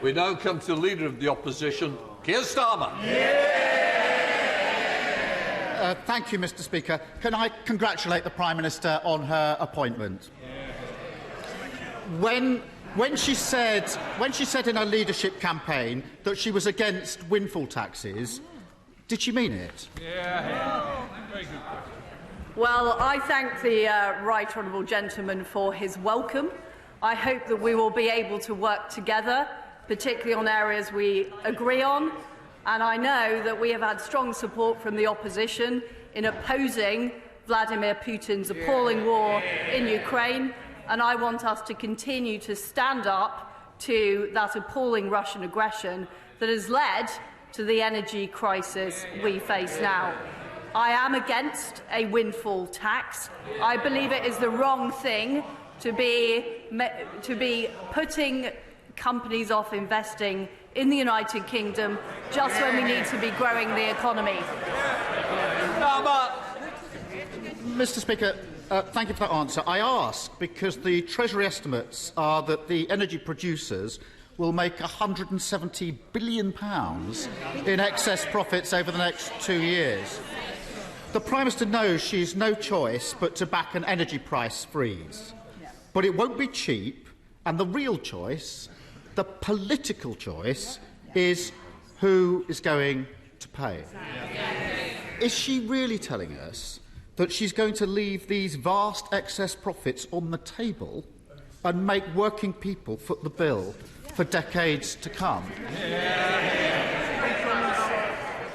We now come to the Leader of the Opposition, Keir Starmer. Thank you, Mr Speaker. Can I congratulate the Prime Minister on her appointment? When she said in her leadership campaign that she was against windfall taxes, did she mean it? Very good. Well, I thank the right honourable gentleman for his welcome. I hope that we will be able to work together, particularly on areas we agree on, and I know that we have had strong support from the opposition in opposing Vladimir Putin's appalling war in Ukraine, and I want us to continue to stand up to that appalling Russian aggression that has led to the energy crisis we face now. I am against a windfall tax. I believe it is the wrong thing to be putting companies off investing in the United Kingdom just when we need to be growing the economy. Mr Speaker, thank you for that answer. I ask because the Treasury estimates are that the energy producers will make £170 billion in excess profits over the next 2 years. The Prime Minister knows she has no choice but to back an energy price freeze. But it won't be cheap, and the real choice, the political choice, is who is going to pay. Is she really telling us that she's going to leave these vast excess profits on the table and make working people foot the bill for decades to come?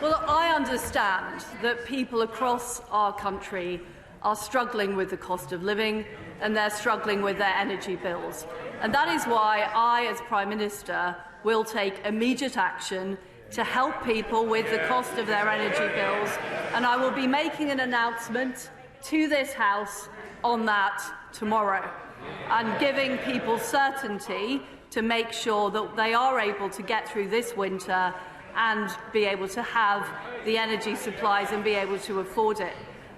Well, I understand that people across our country are struggling with the cost of living and they're struggling with their energy bills. And that is why I, as Prime Minister, will take immediate action to help people with the cost of their energy bills. And I will be making an announcement to this House on that tomorrow and giving people certainty to make sure that they are able to get through this winter and be able to have the energy supplies and be able to afford it.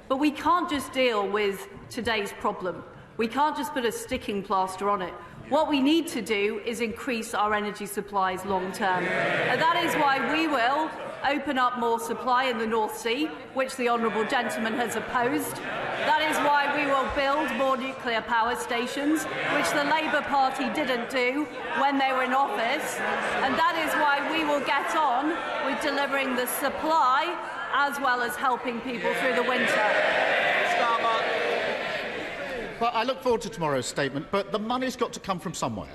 But we can't just deal with today's problem. We can't just put a sticking plaster on it. What we need to do is increase our energy supplies long term. And that is why we will open up more supply in the North Sea, which the honourable gentleman has opposed. That is why we will build more nuclear power stations, which the Labour Party didn't do when they were in office. And that is why we will get on with delivering the supply as well as helping people through the winter. Well, I look forward to tomorrow's statement, but the money's got to come from somewhere.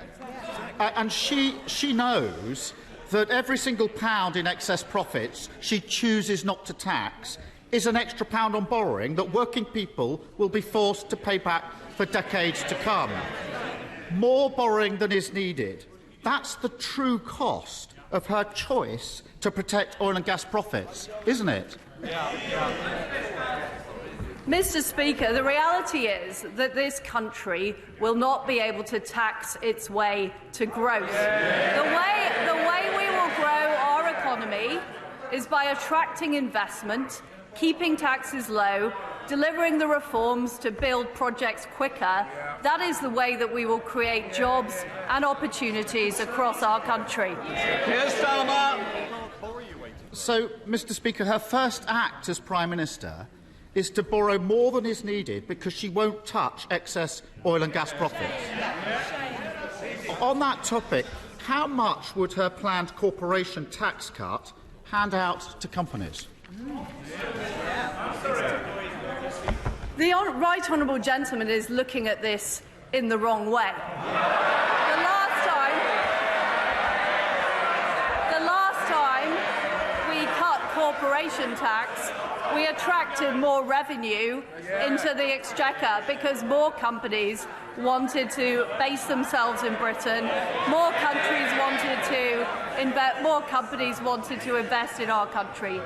And she knows that every single pound in excess profits she chooses not to tax is an extra pound on borrowing that working people will be forced to pay back for decades to come. More borrowing than is needed. That's the true cost of her choice to protect oil and gas profits, isn't it? Mr. Speaker, the reality is that this country will not be able to tax its way to growth. The way we will grow our economy is by attracting investment, keeping taxes low, delivering the reforms to build projects quicker. That is the way that we will create jobs and opportunities across our country. So, Mr. Speaker, her first act as Prime Minister is to borrow more than is needed because she won't touch excess oil and gas profits. On that topic, how much would her planned corporation tax cut hand out to companies? The right honourable gentleman is looking at this in the wrong way. The last time we cut corporation tax, we attracted more revenue into the exchequer because more companies wanted to base themselves in Britain, more companies wanted to invest in our country.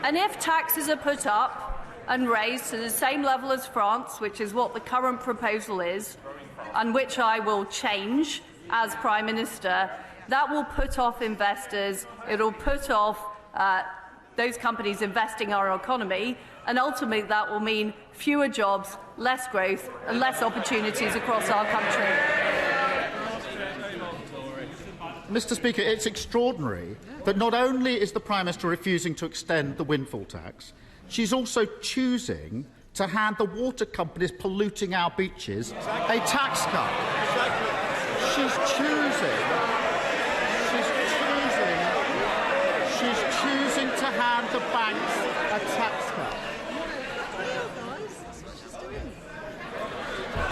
And if taxes are put up and raised to the same level as France, which is what the current proposal is, and which I will change as Prime Minister, that will put off investors, it will put off those companies investing in our economy, and ultimately that will mean fewer jobs, less growth and less opportunities across our country. Mr. Speaker, it's extraordinary that not only is the Prime Minister refusing to extend the windfall tax, she's also choosing to hand the water companies polluting our beaches a tax cut. She's choosing to hand the banks a tax cut.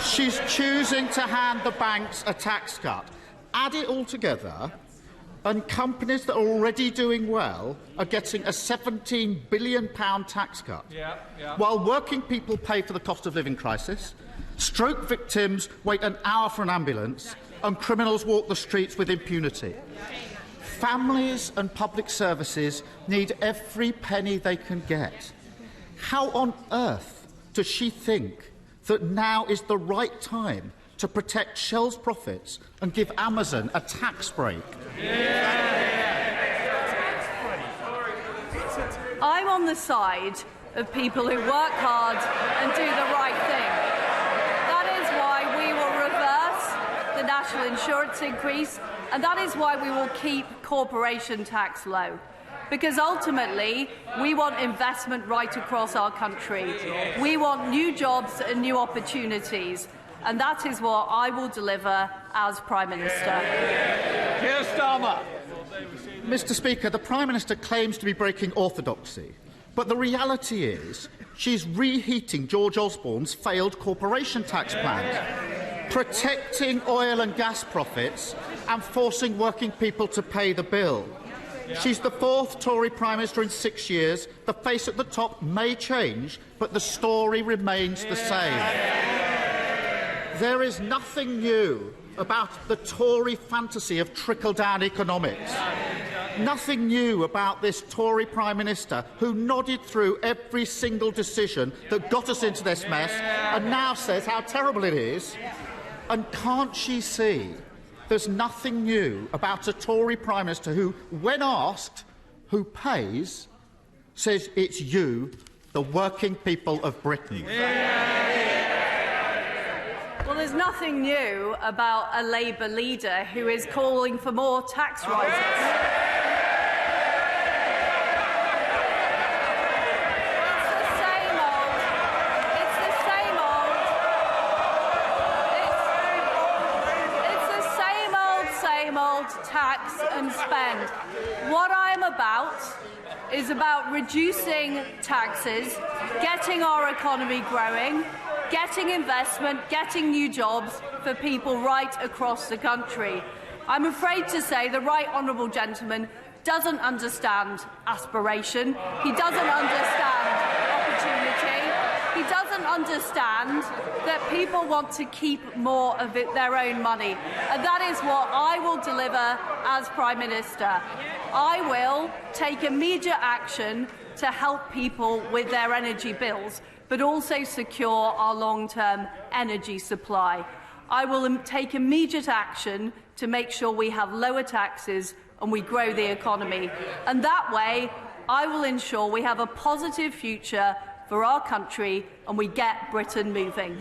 She's choosing to hand the banks a tax cut. Add it all together, and companies that are already doing well are getting a £17 billion tax cut, while working people pay for the cost of living crisis, stroke victims wait an hour for an ambulance, and criminals walk the streets with impunity. Families and public services need every penny they can get. How on earth does she think that now is the right time to protect Shell's profits and give Amazon a tax break? I'm on the side of people who work hard and do the right thing. That is why we will reverse the national insurance increase, and that is why we will keep corporation tax low. Because ultimately, we want investment right across our country. We want new jobs and new opportunities. And that is what I will deliver as Prime Minister. Keir Starmer. Mr. Speaker, the Prime Minister claims to be breaking orthodoxy, but the reality is she's reheating George Osborne's failed corporation tax plans, protecting oil and gas profits and forcing working people to pay the bill. She's the fourth Tory Prime Minister in 6 years. The face at the top may change, but the story remains the same. There is nothing new about the Tory fantasy of trickle-down economics. Nothing new about this Tory Prime Minister who nodded through every single decision that got us into this mess and now says how terrible it is. And can't she see there's nothing new about a Tory Prime Minister who, when asked who pays, says it's you, the working people of Britain? Well, there's nothing new about a Labour leader who is calling for more tax rises. Tax and spend. What I'm about is about reducing taxes, getting our economy growing, getting investment, getting new jobs for people right across the country. I'm afraid to say the right honourable gentleman doesn't understand aspiration. He doesn't understand opportunity. He doesn't understand that people want to keep more of their own money. And that is what I will deliver as Prime Minister. I will take immediate action to help people with their energy bills, but also secure our long-term energy supply. I will take immediate action to make sure we have lower taxes and we grow the economy. And that way, I will ensure we have a positive future for our country and we get Britain moving.